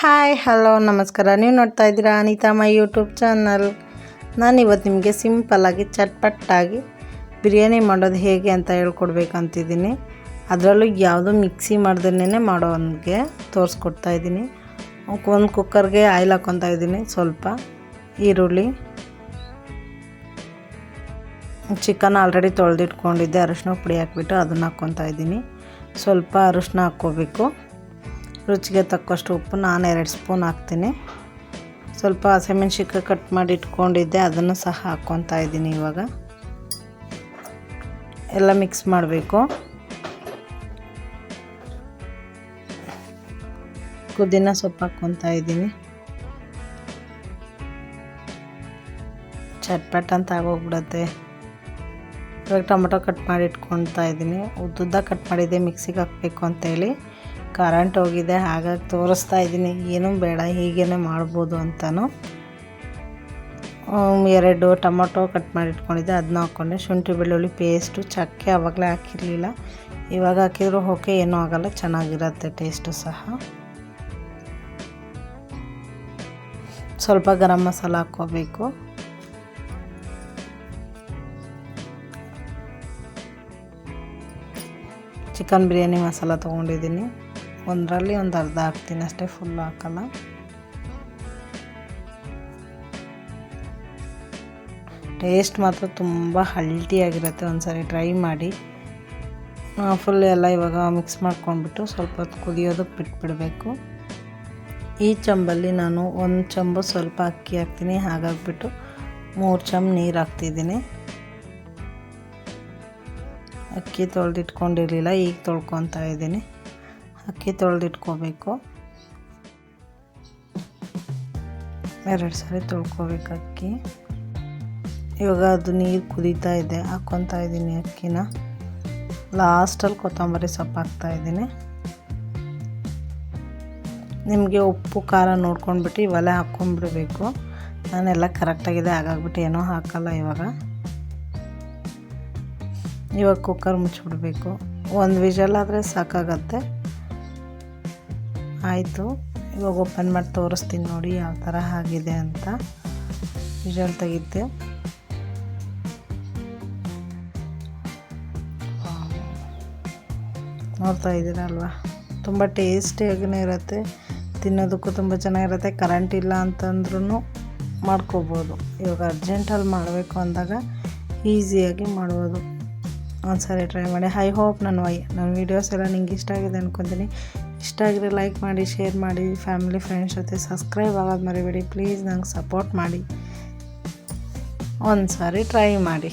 Hi hello ನಮಸ್ಕಾರ. ನೀವು ನೋಡ್ತಾ ಇದ್ದೀರಾ ಅನಿತಾ ಮೈ ಯೂಟ್ಯೂಬ್ ಚಾನಲ್. ನಾನಿವತ್ತು ನಿಮಗೆ ಸಿಂಪಲ್ಲಾಗಿ ಚಟ್ಪಟ್ಟಾಗಿ ಬಿರಿಯಾನಿ ಮಾಡೋದು ಹೇಗೆ ಅಂತ ಹೇಳ್ಕೊಡ್ಬೇಕಂತಿದ್ದೀನಿ. ಅದರಲ್ಲೂ ಯಾವುದೂ ಮಿಕ್ಸಿ ಮಾಡ್ದೇ ಮಾಡೋ ಹಂಗೆ ತೋರಿಸ್ಕೊಡ್ತಾ ಇದ್ದೀನಿ. ಒಂದು ಕುಕ್ಕರ್ಗೆ ಆಯಿಲ್ ಹಾಕ್ಕೊತಾ ಇದ್ದೀನಿ. ಸ್ವಲ್ಪ ಈರುಳ್ಳಿ, ಚಿಕನ್ ಆಲ್ರೆಡಿ ತೊಳೆದಿಟ್ಕೊಂಡಿದ್ದೆ, ಅರಿಶಿನ ಪುಡಿ ಹಾಕ್ಬಿಟ್ಟು ಅದನ್ನು ಹಾಕ್ಕೊತಾ ಇದ್ದೀನಿ. ಸ್ವಲ್ಪ ಅರಿಶಿನ ಹಾಕ್ಕೋಬೇಕು. ರುಚಿಗೆ ತಕ್ಕಷ್ಟು ಉಪ್ಪು ನಾನು 2 ಸ್ಪೂನ್ ಹಾಕ್ತೀನಿ. ಸ್ವಲ್ಪ ಹಸಿಮೆಣ್ಸಿಕಾಯಿ ಕಟ್ ಮಾಡಿ ಇಟ್ಕೊಂಡಿದ್ದೆ, ಅದನ್ನು ಸಹ ಹಾಕ್ಕೊತಾ ಇದ್ದೀನಿ. ಇವಾಗ ಎಲ್ಲ ಮಿಕ್ಸ್ ಮಾಡಬೇಕು. ಪುದೀನ ಸೊಪ್ಪು ಹಾಕ್ಕೊತಾ ಇದ್ದೀನಿ. ಚಟ್ಪಟ್ ಅಂತ ಆಗೋಗ್ಬಿಡುತ್ತೆ. ಇವಾಗ ಟೊಮೆಟೊ ಕಟ್ ಮಾಡಿ ಇಟ್ಕೊತಾ ಇದ್ದೀನಿ. ಉದ್ದುದ್ದ ಕಟ್ ಮಾಡಿದ್ದೆ, ಮಿಕ್ಸಿಗೆ ಹಾಕಬೇಕು ಅಂತೇಳಿ. ಕರೆಂಟ್ ಹೋಗಿದೆ, ಹಾಗಾಗಿ ತೋರಿಸ್ತಾ ಇದ್ದೀನಿ. ಏನೂ ಬೇಡ, ಹೀಗೇ ಮಾಡ್ಬೋದು ಅಂತಲೂ. 2 ಟೊಮೊಟೊ ಕಟ್ ಮಾಡಿ ಇಟ್ಕೊಂಡಿದ್ದೆ, ಅದನ್ನ ಹಾಕ್ಕೊಂಡೆ. ಶುಂಠಿ ಬೆಳ್ಳುಳ್ಳಿ ಪೇಸ್ಟು, ಚಕ್ಕೆ ಆವಾಗಲೇ ಹಾಕಿರಲಿಲ್ಲ, ಇವಾಗ ಹಾಕಿದ್ರು ಓಕೆ, ಏನೂ ಆಗೋಲ್ಲ, ಚೆನ್ನಾಗಿರುತ್ತೆ ಟೇಸ್ಟು ಸಹ. ಸ್ವಲ್ಪ ಗರಂ ಮಸಾಲ ಹಾಕ್ಕೋಬೇಕು. ಚಿಕನ್ ಬಿರಿಯಾನಿ ಮಸಾಲ ತೊಗೊಂಡಿದ್ದೀನಿ. ಒಂದರಲ್ಲಿ ಒಂದು ಅರ್ಧ ಹಾಕ್ತೀನಿ ಅಷ್ಟೇ, ಫುಲ್ ಹಾಕಲ್ಲ. ಟೇಸ್ಟ್ ಮಾತ್ರ ತುಂಬ ಹೆಲ್ತಿಯಾಗಿರುತ್ತೆ. ಒಂದ್ಸರಿ ಟ್ರೈ ಮಾಡಿ. ಫುಲ್ ಎಲ್ಲ ಇವಾಗ ಮಿಕ್ಸ್ ಮಾಡ್ಕೊಂಡ್ಬಿಟ್ಟು ಸ್ವಲ್ಪ ಹೊತ್ತು ಕುದಿಯೋದಕ್ಕೆ ಬಿಟ್ಬಿಡಬೇಕು. ಈ ಚಂಬಲ್ಲಿ ನಾನು 1 ಚಂಬು ಸ್ವಲ್ಪ ಅಕ್ಕಿ ಹಾಕ್ತೀನಿ. ಹಾಗಾಗಿಬಿಟ್ಟು 3 ಚಂಬು ನೀರು ಹಾಕ್ತಿದ್ದೀನಿ. ಅಕ್ಕಿ ತೊಳೆದಿಟ್ಕೊಂಡಿರಲಿಲ್ಲ, ಈಗ ತೊಳ್ಕೊತಾ ಇದ್ದೀನಿ. ಅಕ್ಕಿ ತೊಳೆದಿಟ್ಕೋಬೇಕು. 2 ಸರಿ ತೊಳ್ಕೊಬೇಕು ಅಕ್ಕಿ. ಇವಾಗ ಅದು ನೀರು ಕುದೀತಾ ಇದೆ, ಹಾಕ್ಕೊತಾ ಇದ್ದೀನಿ ಅಕ್ಕಿನ. ಲಾಸ್ಟಲ್ಲಿ ಕೊತ್ತಂಬರಿ ಸೊಪ್ಪು ಹಾಕ್ತಾಯಿದ್ದೀನಿ. ನಿಮಗೆ ಉಪ್ಪು ಖಾರ ನೋಡ್ಕೊಂಡ್ಬಿಟ್ಟು ಇವೆಲ್ಲ ಹಾಕ್ಕೊಂಡ್ಬಿಡಬೇಕು. ನಾನೆಲ್ಲ ಕರೆಕ್ಟಾಗಿದೆ, ಹಾಗಾಗ್ಬಿಟ್ಟು ಏನೂ ಹಾಕಲ್ಲ. ಇವಾಗ ಕುಕ್ಕರ್ ಮುಚ್ಚಿಬಿಡ್ಬೇಕು. 1 ವಿಷಲ್ ಆದರೆ ಸಾಕಾಗತ್ತೆ. ಆಯಿತು, ಇವಾಗ ಓಪನ್ ಮಾಡಿ ತೋರಿಸ್ತೀನಿ ನೋಡಿ ಯಾವ ಥರ ಆಗಿದೆ ಅಂತ. ವಿಷಲ್ ತೆಗಿತೆ. ನೋಡ್ತಾ ಇದ್ದೀರಲ್ವ, ತುಂಬ ಟೇಸ್ಟಿಯಾಗಿಯೇ ಇರುತ್ತೆ, ತಿನ್ನೋದಕ್ಕೂ ತುಂಬ ಚೆನ್ನಾಗಿರುತ್ತೆ. ಕರೆಂಟ್ ಇಲ್ಲ ಅಂತಂದ್ರೂ ಮಾಡ್ಕೋಬೋದು. ಇವಾಗ ಅರ್ಜೆಂಟಲ್ಲಿ ಮಾಡಬೇಕು ಅಂದಾಗ ಈಸಿಯಾಗಿ ಮಾಡ್ಬೋದು. ಒಂದ್ಸರಿ ಟ್ರೈ ಮಾಡಿ. ಐ ಹೋಪ್ ನನ್ನ ವೀಡಿಯೋಸ್ ಎಲ್ಲ ನಿಂಗೆ ಇಷ್ಟ ಆಗಿದೆ ಅಂದ್ಕೊತೀನಿ. ಇಷ್ಟ ಆಗಿದ್ರೆ ಲೈಕ್ ಮಾಡಿ, ಶೇರ್ ಮಾಡಿ, ಫ್ಯಾಮಿಲಿ ಫ್ರೆಂಡ್ಸ್ ಜೊತೆ ಸಬ್ಸ್ಕ್ರೈಬ್ ಆಗೋದು ಮರಿಬೇಡಿ ಪ್ಲೀಸ್. ನಂಗೆ ಸಪೋರ್ಟ್ ಮಾಡಿ. ಒಂದ್ಸರಿ ಟ್ರೈ ಮಾಡಿ.